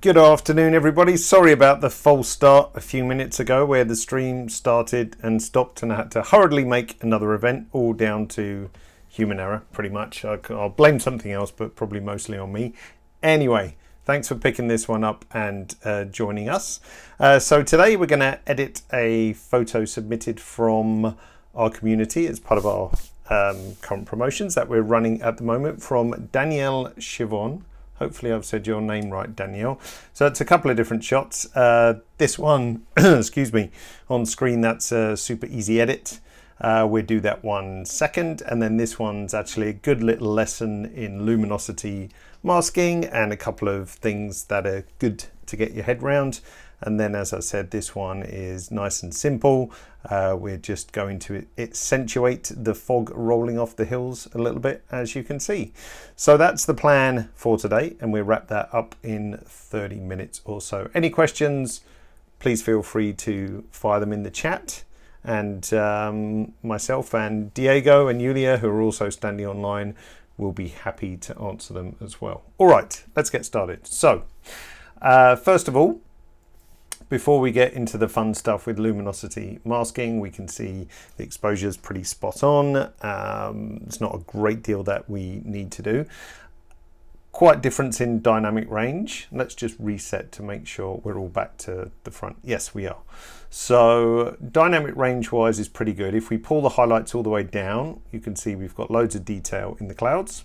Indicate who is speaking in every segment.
Speaker 1: Good afternoon, everybody. Sorry about the false start a few minutes ago where the stream started and stopped and I had to hurriedly make another event, all down to human error, pretty much. I'll blame something else, but probably mostly on me. Anyway, thanks for picking this one up and joining us. So today we're going to edit a photo submitted from our community as part of our current promotions that we're running at the moment from Danielle Chivon. Hopefully I've said your name right, Danielle. So it's a couple of different shots. This one, excuse me, on screen, that's a super easy edit. We'll do that one second. And then this one's actually a good little lesson in luminosity masking and a couple of things that are good to get your head around. And then, as I said, this one is nice and simple. We're just going to accentuate the fog rolling off the hills a little bit, as you can see. So that's the plan for today, and we'll wrap that up in 30 minutes or so. Any questions, please feel free to fire them in the chat. And myself and Diego and Yulia, who are also standing online, will be happy to answer them as well. All right, let's get started. So, first of all, before we get into the fun stuff with luminosity masking, we can see the exposure is pretty spot on. It's not a great deal that we need to do. Quite difference in dynamic range. Let's just reset to make sure we're all back to the front. Yes, we are. So dynamic range wise is pretty good. If we pull the highlights all the way down, you can see we've got loads of detail in the clouds.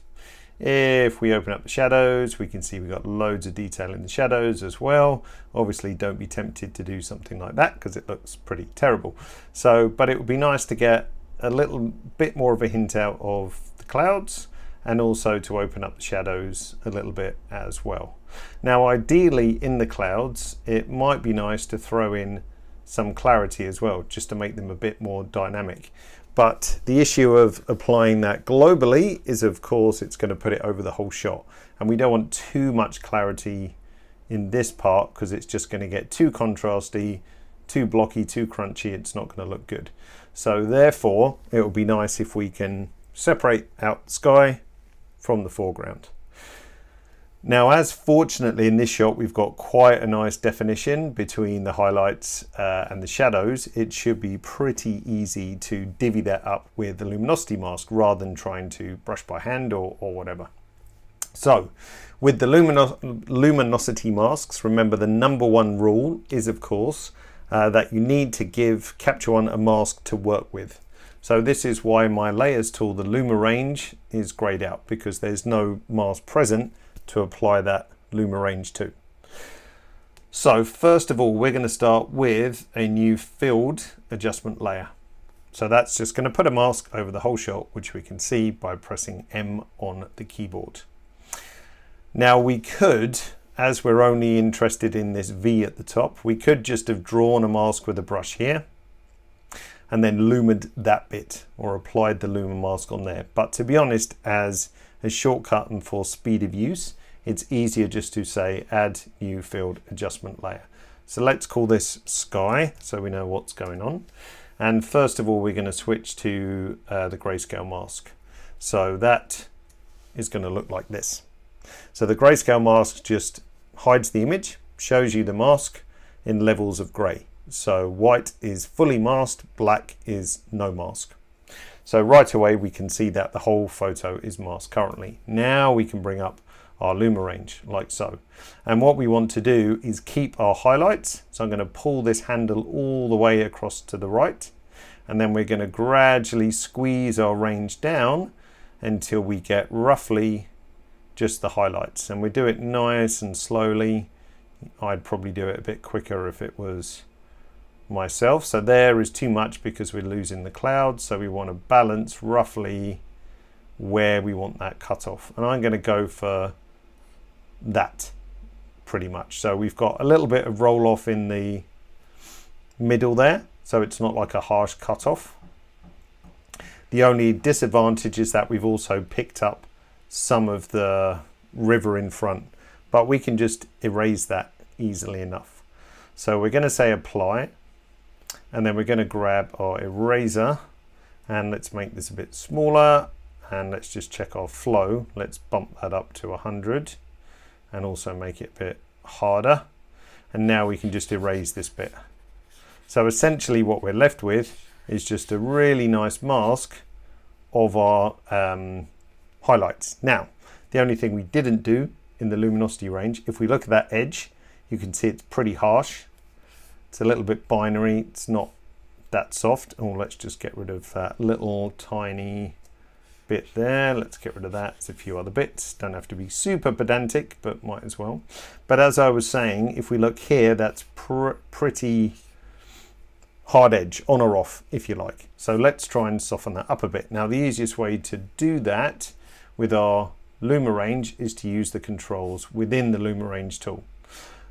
Speaker 1: If we open up the shadows, we can see we've got loads of detail in the shadows as well. Obviously, don't be tempted to do something like that because it looks pretty terrible. So, but it would be nice to get a little bit more of a hint out of the clouds and also to open up the shadows a little bit as well. Now, ideally in the clouds, it might be nice to throw in some clarity as well, just to make them a bit more dynamic. But the issue of applying that globally is, of course, it's going to put it over the whole shot. And we don't want too much clarity in this part because it's just going to get too contrasty, too blocky, too crunchy. It's not going to look good. So therefore, it would be nice if we can separate out the sky from the foreground. Now, as fortunately in this shot, we've got quite a nice definition between the highlights and the shadows. It should be pretty easy to divvy that up with the luminosity mask rather than trying to brush by hand or whatever. So with the luminosity masks, remember the number one rule is, of course, that you need to give Capture One a mask to work with. So this is why my layers tool, the Luma range, is grayed out because there's no mask present to apply that Luma range to. So first of all, we're going to start with a new filled adjustment layer. So that's just going to put a mask over the whole shot, which we can see by pressing M on the keyboard. Now we could, as we're only interested in this V at the top, we could just have drawn a mask with a brush here and then lumed that bit or applied the Luma mask on there. But to be honest, as a shortcut and for speed of use, it's easier just to say add new filled adjustment layer. So let's call this sky so we know what's going on. And first of all, we're going to switch to the grayscale mask. So that is going to look like this. So the grayscale mask just hides the image, shows you the mask in levels of gray. So white is fully masked, black is no mask. So right away we can see that the whole photo is masked currently. Now we can bring up our Luma range like so. And what we want to do is keep our highlights. So I'm going to pull this handle all the way across to the right. And then we're going to gradually squeeze our range down until we get roughly just the highlights. And we do it nice and slowly. I'd probably do it a bit quicker if it was myself. So there is too much because we're losing the clouds, so we want to balance roughly where we want that cut off, and I'm going to go for that pretty much. So we've got a little bit of roll off in the middle there, so it's not like a harsh cut off. The only disadvantage is that we've also picked up some of the river in front, but we can just erase that easily enough. So we're going to say apply, and then we're going to grab our eraser and let's make this a bit smaller, and let's just check our flow. Let's bump that up to 100 and also make it a bit harder, and now we can just erase this bit. So essentially what we're left with is just a really nice mask of our highlights. Now, the only thing we didn't do in the luminosity range, if we look at that edge, you can see it's pretty harsh. It's a little bit binary, it's not that soft. Oh, let's just get rid of that little tiny bit there. Let's get rid of that. There's a few other bits. Don't have to be super pedantic, but might as well. But as I was saying, if we look here, that's pretty hard edge, on or off, if you like. So let's try and soften that up a bit. Now, the easiest way to do that with our Luma range is to use the controls within the Luma range tool.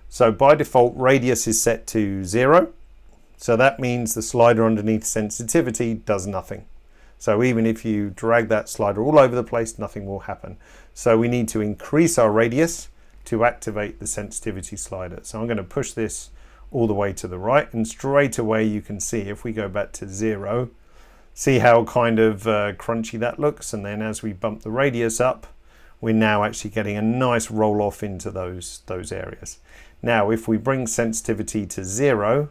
Speaker 1: So by default, radius is set to 0. So that means the slider underneath sensitivity does nothing. So even if you drag that slider all over the place, nothing will happen. So we need to increase our radius to activate the sensitivity slider. So I'm going to push this all the way to the right, and straight away you can see, if we go back to 0, see how kind of crunchy that looks. And then as we bump the radius up, we're now actually getting a nice roll off into those areas. Now, if we bring sensitivity to 0,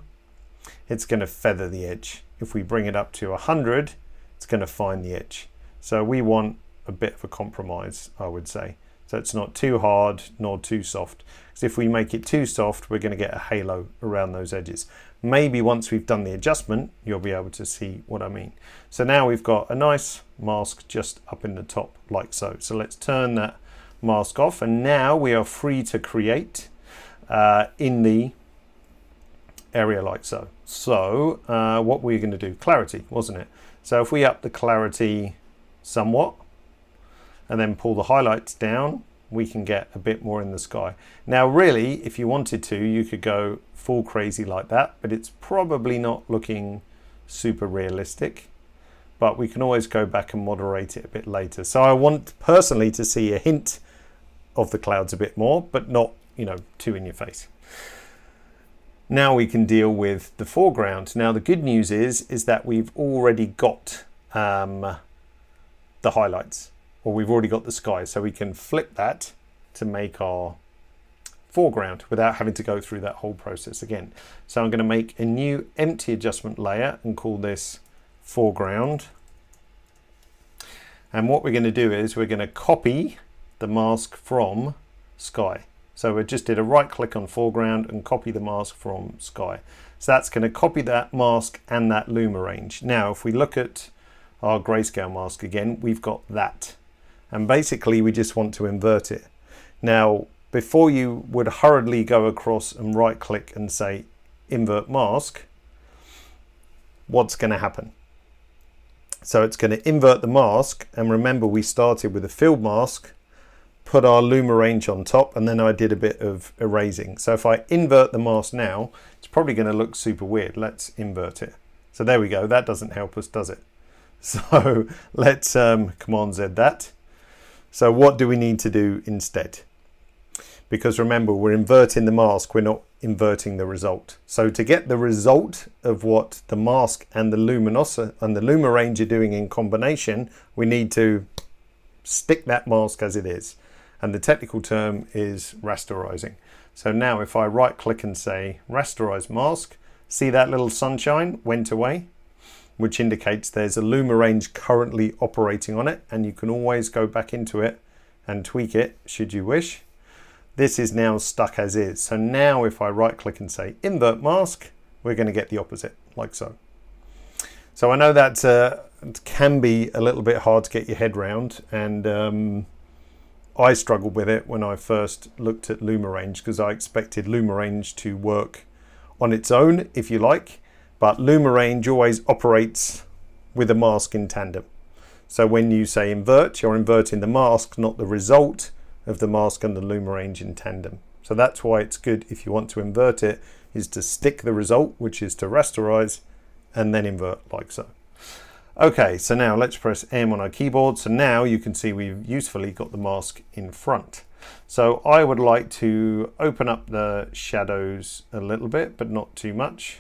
Speaker 1: it's going to feather the edge. If we bring it up to 100, it's going to find the edge. So we want a bit of a compromise, I would say. So it's not too hard nor too soft. Because if we make it too soft, we're going to get a halo around those edges. Maybe once we've done the adjustment, you'll be able to see what I mean. So now we've got a nice mask just up in the top like so. So let's turn that mask off, and now we are free to create in the area like so. So what we're going to do, clarity, wasn't it? So if we up the clarity somewhat and then pull the highlights down, we can get a bit more in the sky. Now really, if you wanted to, you could go full crazy like that, but it's probably not looking super realistic. But we can always go back and moderate it a bit later. So I want personally to see a hint of the clouds a bit more, but not, you know, too in your face. Now we can deal with the foreground. Now the good news is that we've already got the highlights, or we've already got the sky, so we can flip that to make our foreground without having to go through that whole process again. So I'm going to make a new empty adjustment layer and call this foreground. And what we're going to do is we're going to copy the mask from sky. So we just did a right click on foreground and copy the mask from sky. So that's going to copy that mask and that Luma range. Now if we look at our grayscale mask again, we've got that. And basically we just want to invert it. Now before you would hurriedly go across and right click and say invert mask, what's going to happen? So it's going to invert the mask, and remember we started with a filled mask, put our Luma range on top, and then I did a bit of erasing. So if I invert the mask now, it's probably going to look super weird. Let's invert it. So there we go. That doesn't help us, does it? So let's Command Z that. So what do we need to do instead? Because remember, we're inverting the mask, we're not inverting the result. So to get the result of what the mask and the Luminosity and the Luma range are doing in combination, we need to stick that mask as it is. And the technical term is rasterizing. So now if I right click and say rasterize mask, see that little sunshine went away, which indicates there's a Luma range currently operating on it, and you can always go back into it and tweak it should you wish. This is now stuck as is. So now if I right click and say invert mask, we're going to get the opposite, like so. So I know that it can be a little bit hard to get your head round, and I struggled with it when I first looked at Luma range, because I expected Luma range to work on its own, if you like, but Luma range always operates with a mask in tandem. So when you say invert, you're inverting the mask, not the result of the mask and the Luma range in tandem. So that's why it's good, if you want to invert it, is to stick the result, which is to rasterize, and then invert like so. Okay, so now let's press M on our keyboard. So now you can see we've usefully got the mask in front. So I would like to open up the shadows a little bit, but not too much,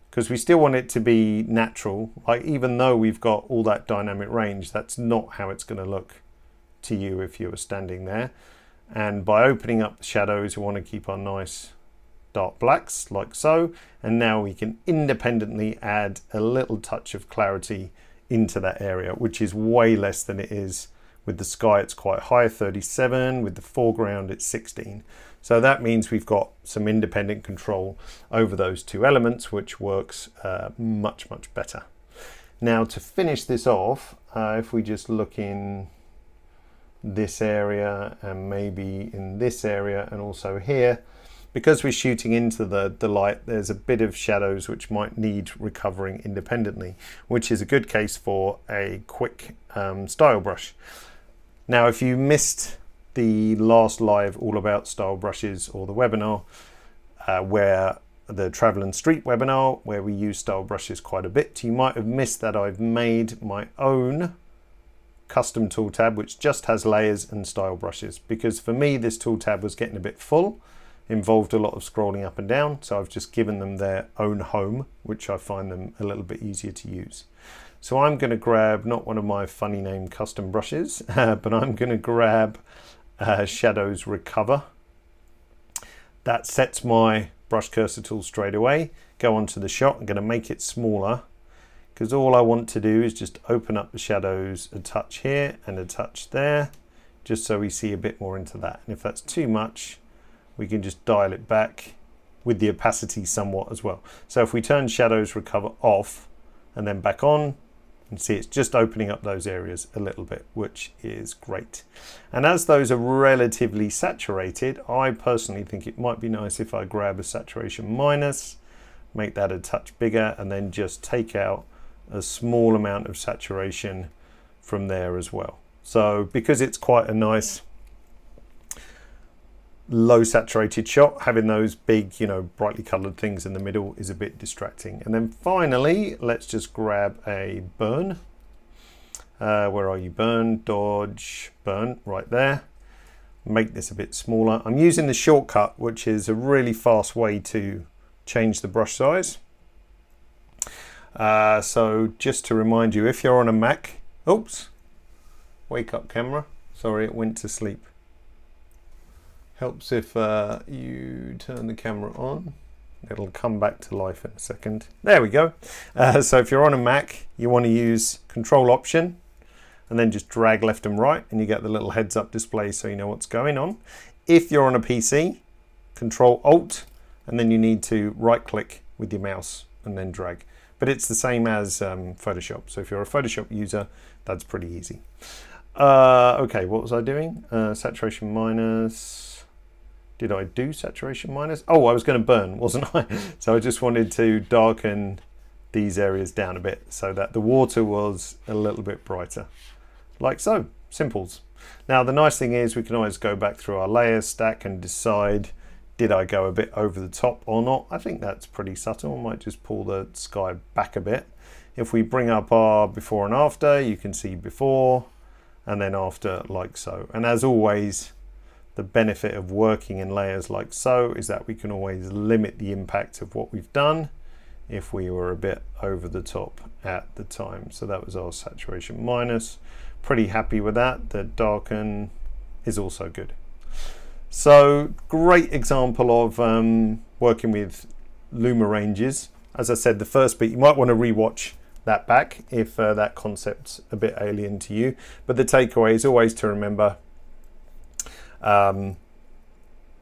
Speaker 1: because we still want it to be natural. Like, even though we've got all that dynamic range, that's not how it's going to look to you if you were standing there. And by opening up the shadows, we want to keep our nice dark blacks like so. And now we can independently add a little touch of clarity into that area, which is way less than it is with the sky. It's quite high, 37. With the foreground, it's 16. So that means we've got some independent control over those two elements, which works much, much better. Now to finish this off, if we just look in this area and maybe in this area and also here, because we're shooting into the light, there's a bit of shadows which might need recovering independently, which is a good case for a quick style brush. Now, if you missed the last live all about style brushes or the webinar, where the travel and street webinar, where we use style brushes quite a bit, you might have missed that I've made my own custom tool tab which just has layers and style brushes, because for me this tool tab was getting a bit full, involved a lot of scrolling up and down, so I've just given them their own home, which I find them a little bit easier to use. So I'm going to grab not one of my funny name custom brushes, but I'm going to grab Shadows Recover. That sets my brush cursor tool straight away. Go onto the shot. I'm going to make it smaller, because all I want to do is just open up the shadows a touch here and a touch there, just so we see a bit more into that. And if that's too much, we can just dial it back with the opacity somewhat as well. So if we turn Shadows Recover off and then back on, you can see it's just opening up those areas a little bit, which is great. And as those are relatively saturated, I personally think it might be nice if I grab a saturation minus, make that a touch bigger, and then just take out a small amount of saturation from there as well. So because it's quite a nice low saturated shot, having those big, brightly colored things in the middle is a bit distracting. And then finally, let's just grab a burn. Where are you? Burn, dodge, burn, right there. Make this a bit smaller. I'm using the shortcut, which is a really fast way to change the brush size. So just to remind you, if you're on a Mac, oops, wake up camera. Sorry, it went to sleep. Helps if you turn the camera on. It'll come back to life in a second. There we go. So if you're on a Mac, you want to use Control Option and then just drag left and right, and you get the little heads up display so you know what's going on. If you're on a PC, Control Alt, and then you need to right click with your mouse and then drag. But it's the same as Photoshop. So if you're a Photoshop user, that's pretty easy. Okay, what was I doing? Saturation minus. Did I do saturation minus? Oh, I was going to burn, wasn't I? So I just wanted to darken these areas down a bit so that the water was a little bit brighter. Like so, simples. Now the nice thing is we can always go back through our layers stack and decide, did I go a bit over the top or not? I think that's pretty subtle. I might just pull the sky back a bit. If we bring up our before and after, you can see before and then after like so. And as always, the benefit of working in layers like so is that we can always limit the impact of what we've done if we were a bit over the top at the time. So that was our saturation minus. Pretty happy with that. The darken is also good. So great example of working with Luma ranges. As I said, the first bit, you might want to rewatch that back if that concept's a bit alien to you. But the takeaway is always to remember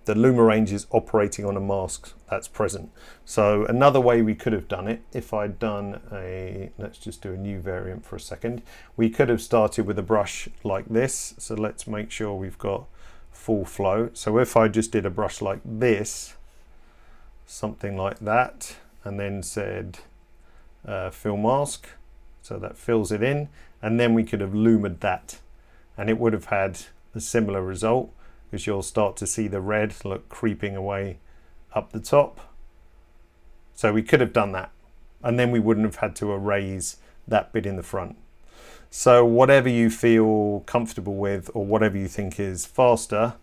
Speaker 1: the Luma range is operating on a mask that's present. So another way we could have done it, if I'd done let's just do a new variant for a second. We could have started with a brush like this. So let's make sure we've got full flow. So if I just did a brush like this, something like that, and then said fill mask, so that fills it in, and then we could have lumed that, and it would have had a similar result, because you'll start to see the red look creeping away up the top. So we could have done that, and then we wouldn't have had to erase that bit in the front. So whatever you feel comfortable with, or whatever you think is faster,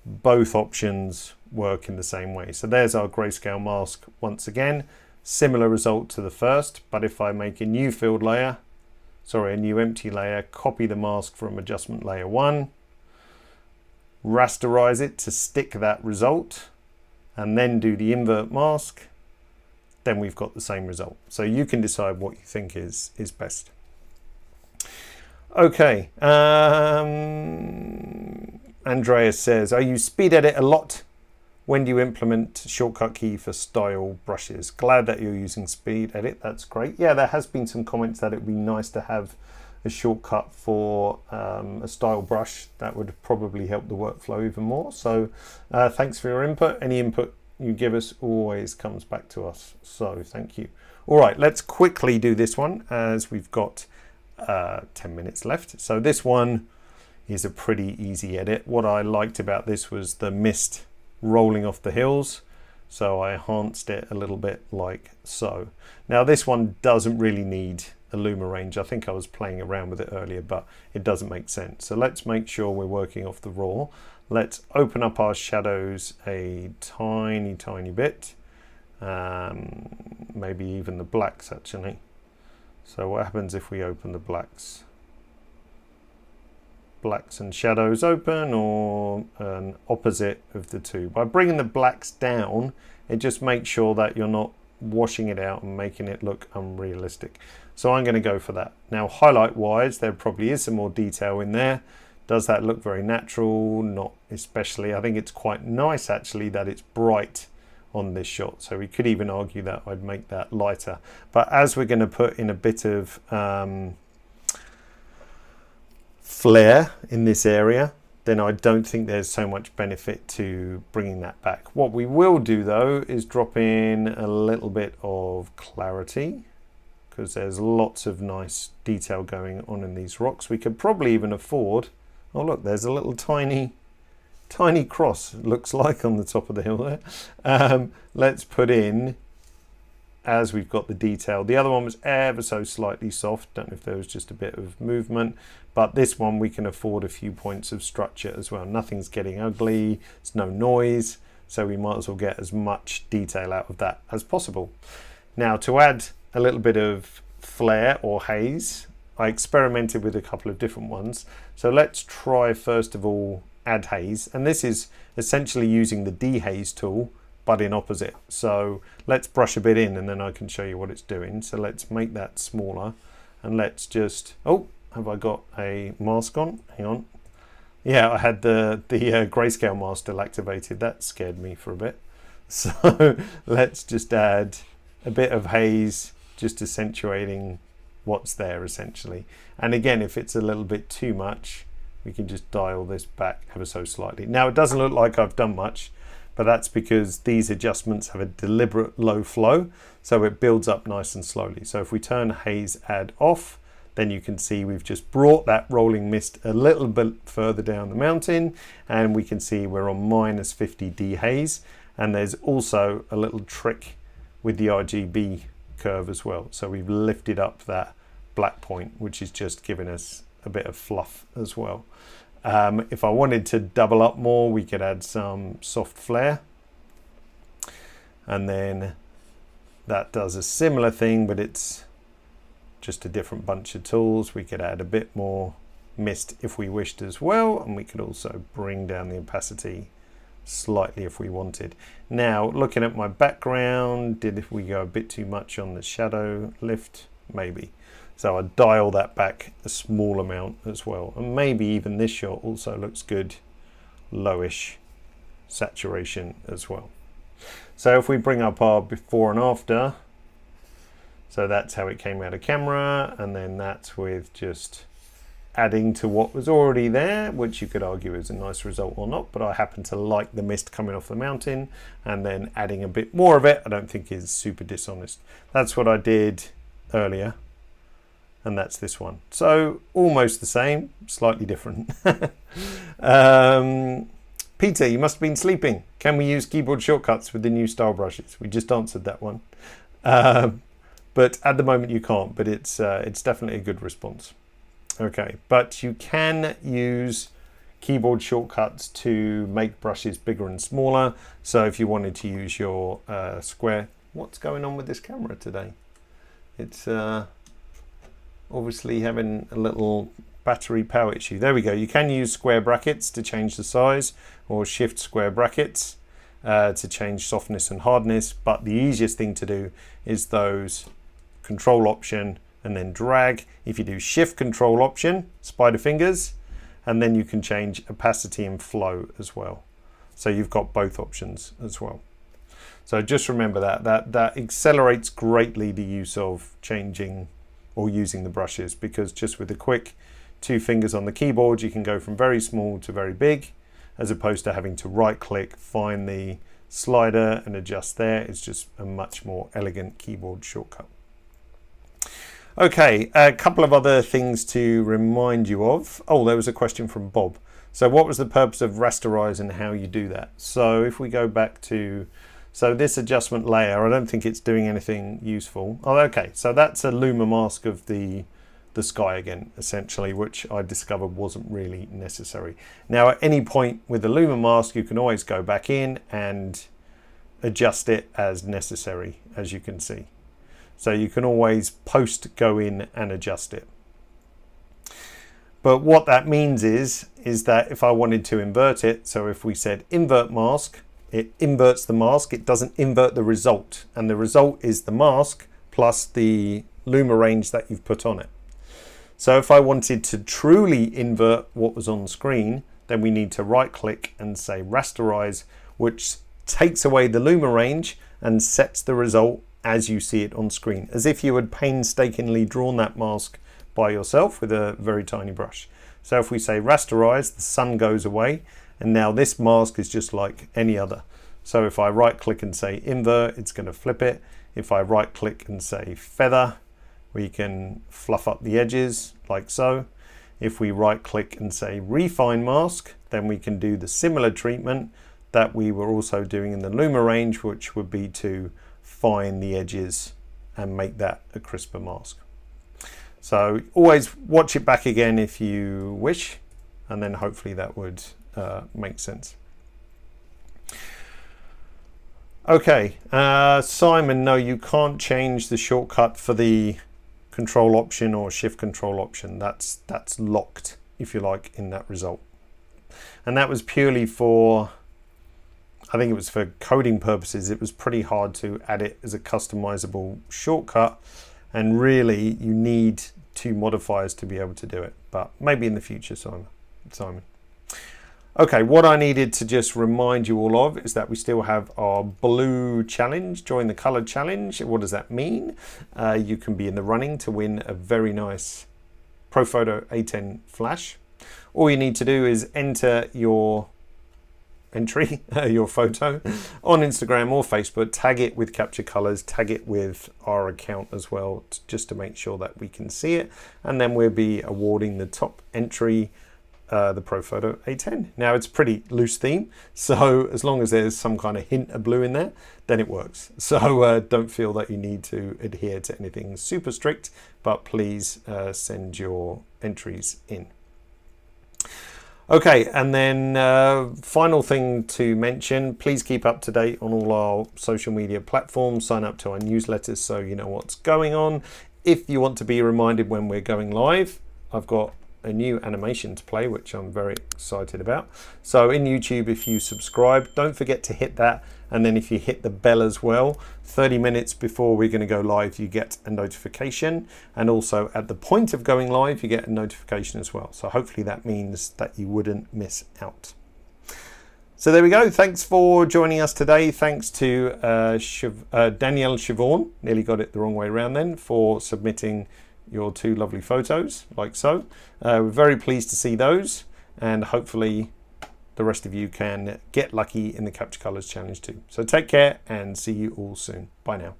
Speaker 1: both options work in the same way. So there's our grayscale mask once again. Similar result to the first, but if I make a new filled layer, a new empty layer, copy the mask from adjustment layer 1, rasterize it to stick that result, and then do the invert mask, then we've got the same result. So you can decide what you think is best. Okay, Andreas says, I use speed edit a lot. When do you implement shortcut key for style brushes? Glad that you're using speed edit, that's great. Yeah, there has been some comments that it would be nice to have a shortcut for a style brush. That would probably help the workflow even more. So thanks for your input. Any input you give us always comes back to us. So thank you. All right, let's quickly do this one as we've got 10 minutes left. So this one is a pretty easy edit. What I liked about this was the mist rolling off the hills. So I enhanced it a little bit like so. Now this one doesn't really need a luma range. I think I was playing around with it earlier, but it doesn't make sense. So let's make sure we're working off the raw. Let's open up our shadows a tiny bit, maybe even the blacks actually. So what happens if we open the blacks and shadows open, or an opposite of the two? By bringing the blacks down, it just makes sure that you're not washing it out and making it look unrealistic. So I'm going to go for that. Now highlight wise, there probably is some more detail in there. Does that look very natural? Not especially. I think it's quite nice actually that it's bright on this shot. So we could even argue that I'd make that lighter. But as we're going to put in a bit of flare in this area, then I don't think there's so much benefit to bringing that back. What we will do though is drop in a little bit of clarity, because there's lots of nice detail going on in these rocks. We could probably even afford, oh look, there's a little tiny cross, it looks like, on the top of the hill there. Let's put in, as we've got the detail. The other one was ever so slightly soft. Don't know if there was just a bit of movement, but this one we can afford a few points of structure as well. Nothing's getting ugly, it's no noise, so we might as well get as much detail out of that as possible. Now to add a little bit of flare or haze, I experimented with a couple of different ones. So let's try first of all add haze, and this is essentially using the dehaze tool but in opposite. So let's brush a bit in and then I can show you what it's doing. So let's make that smaller, and let's just, oh, have I got a mask on? Hang on. Yeah, I had the grayscale mask still activated. That scared me for a bit. So let's just add a bit of haze, just accentuating what's there essentially. And again, if it's a little bit too much, we can just dial this back ever so slightly. Now it doesn't look like I've done much, but that's because these adjustments have a deliberate low flow, so it builds up nice and slowly. So if we turn haze add off, then you can see we've just brought that rolling mist a little bit further down the mountain, and we can see we're on -50 dehaze. And there's also a little trick with the RGB curve as well. So we've lifted up that black point, which is just giving us a bit of fluff as well. If I wanted to double up more, we could add some soft flare, and then that does a similar thing, but it's just a different bunch of tools. We could add a bit more mist if we wished as well, and we could also bring down the opacity slightly if we wanted. Now looking at my background, did we go a bit too much on the shadow lift? Maybe. So I dial that back a small amount as well. And maybe even this shot also looks good, lowish saturation as well. So if we bring up our before and after, so that's how it came out of camera, and then that's with just adding to what was already there, which you could argue is a nice result or not, but I happen to like the mist coming off the mountain, and then adding a bit more of it I don't think is super dishonest. That's what I did earlier. And that's this one. So almost the same, slightly different. Peter, you must have been sleeping. Can we use keyboard shortcuts with the new style brushes? We just answered that one. But at the moment you can't, but it's definitely a good response. Okay, but you can use keyboard shortcuts to make brushes bigger and smaller. So if you wanted to use your square, what's going on with this camera today? It's obviously having a little battery power issue. There we go. You can use square brackets to change the size, or shift square brackets to change softness and hardness, but the easiest thing to do is those control option and then drag. If you do shift control option, spider fingers, and then you can change opacity and flow as well. So you've got both options as well. So just remember that accelerates greatly the use of changing or using the brushes, because just with the quick 2 fingers on the keyboard, you can go from very small to very big, as opposed to having to right click, find the slider and adjust there. It's just a much more elegant keyboard shortcut. Okay, a couple of other things to remind you of. Oh, there was a question from Bob. So what was the purpose of rasterize and how you do that? So if we go back to, so this adjustment layer, I don't think it's doing anything useful. Oh, okay, so that's a luma mask of the sky again, essentially, which I discovered wasn't really necessary. Now, at any point with the luma mask, you can always go back in and adjust it as necessary, as you can see. So you can always post go in and adjust it. But what that means is that if I wanted to invert it, so if we said invert mask, it inverts the mask, it doesn't invert the result. And the result is the mask plus the luma range that you've put on it. So if I wanted to truly invert what was on screen, then we need to right click and say rasterize, which takes away the luma range and sets the result as you see it on screen, as if you had painstakingly drawn that mask by yourself with a very tiny brush. So if we say rasterize, the sun goes away, and now this mask is just like any other. So if I right click and say invert, it's going to flip it. If I right click and say feather, we can fluff up the edges like so. If we right click and say refine mask, then we can do the similar treatment that we were also doing in the luma range, which would be to fine the edges and make that a crisper mask. So always watch it back again if you wish, and then hopefully that would make sense. Okay, Simon, no, you can't change the shortcut for the control option or shift control option. That's locked, if you like, in that result. And that was purely for, I think it was for coding purposes. It was pretty hard to add it as a customizable shortcut, and really you need 2 modifiers to be able to do it, but maybe in the future, Simon. Okay, what I needed to just remind you all of is that we still have our blue challenge, join the color challenge. What does that mean? You can be in the running to win a very nice ProPhoto A10 flash. All you need to do is enter your entry, your photo on Instagram or Facebook, tag it with Capture Colors, tag it with our account as well, just to make sure that we can see it, and then we'll be awarding the top entry the ProPhoto A10. Now it's a pretty loose theme, so as long as there's some kind of hint of blue in there, then it works. So don't feel that you need to adhere to anything super strict, but please send your entries in. Okay, and then final thing to mention, please keep up to date on all our social media platforms, sign up to our newsletters so you know what's going on. If you want to be reminded when we're going live, I've got a new animation to play, which I'm very excited about. So in YouTube, if you subscribe, don't forget to hit that, and then if you hit the bell as well, 30 minutes before we're going to go live, you get a notification, and also at the point of going live, you get a notification as well. So hopefully that means that you wouldn't miss out. So there we go. Thanks for joining us today. Thanks to Danielle Siobhan, nearly got it the wrong way around then, for submitting your 2 lovely photos like so. We're very pleased to see those, and hopefully the rest of you can get lucky in the Capture Colors challenge too. So take care and see you all soon. Bye now.